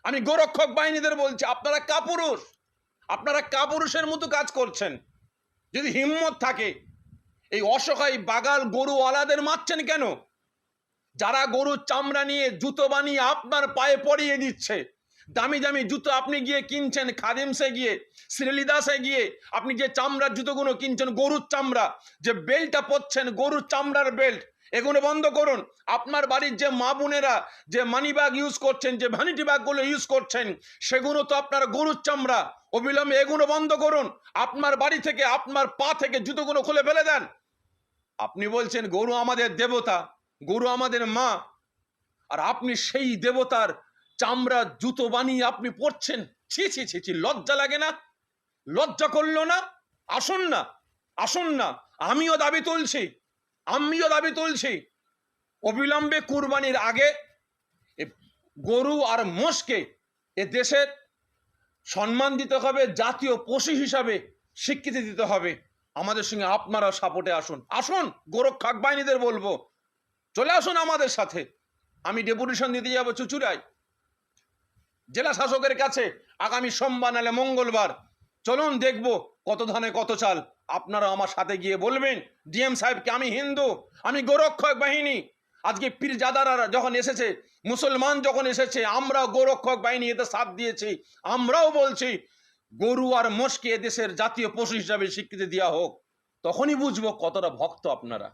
আমি গোরক্ষক বাহিনীদের বলছি, আপনারা কাপুরুষ, আপনারা কাপুরুষের মতো কাজ করছেন। যদি হিম্মত থাকে এই অসহায় বাগাল গরুওয়ালাদের মারছেন কেন? যারা গরুর চামড়া নিয়ে জুতো বানিয়ে আপনার পায়ে পরিয়ে দিচ্ছে, দামি দামি জুতো আপনি গিয়ে কিনছেন, খাদিমসে গিয়ে, শ্রীলিদাসে গিয়ে আপনি যে চামড়ার জুতোগুলো কিনছেন, গরুর চামড়া, যে বেল্টটা পরছেন গরুর চামড়ার বেল্ট, এগুলো বন্ধ করুন। আপনার বাড়ির যে মা বোনেরা যে মানি ব্যাগ ইউজ করছেন, যে ভ্যানিটি ব্যাগগুলো ইউজ করছেন, সেগুলো তো আপনার গরুর চামড়া। অবিলম্বে এগুলো বন্ধ করুন। আপনার বাড়ি থেকে, আপনার পা থেকে জুতোগুলো খুলে ফেলে দেন। আপনি বলছেন গরু আমাদের দেবতা, গরু আমাদের মা, আর আপনি সেই দেবতার চামড়া জুতো বানিয়ে আপনি পরছেন। ছি ছি ছি ছি, লজ্জা লাগে না? লজ্জা করলো না? আসুন না, আসুন না, আমিও দাবি তুলছি, অবিলম্বে কুরবানির আগে গরু আর মোষকে এ দেশের সম্মান দিতে হবে, জাতীয় পশু হিসাবে স্বীকৃতি দিতে হবে। আমাদের সঙ্গে আপনারা সাপোর্টে আসুন, আসুন, গোরক্ষক বাহিনীদের বলবো চলে আসুন আমাদের সাথে। আমি ডেপুটেশন দিতে যাব চুঁচুড়ায় জেলা শাসকের কাছে আগামী সোমবার নালে মঙ্গলবার। চলুন দেখব কত ধানে কত চাল। আপনারা আমার সাথে গিয়ে বলবেন ডিএম সাহেবকে আমি হিন্দু, আমি গোরক্ষক বাহিনী। আজকে পীরজাদারা যখন এসেছে, মুসলমান যখন এসেছে, আমরা গোরক্ষক বাহিনী এতে সাথ দিয়েছি। আমরাও বলছি গরু আর মোষকে এদেশের জাতীয় পশু হিসাবে স্বীকৃতি দেওয়া হোক। তখনই বুঝবো কতটা ভক্ত আপনারা।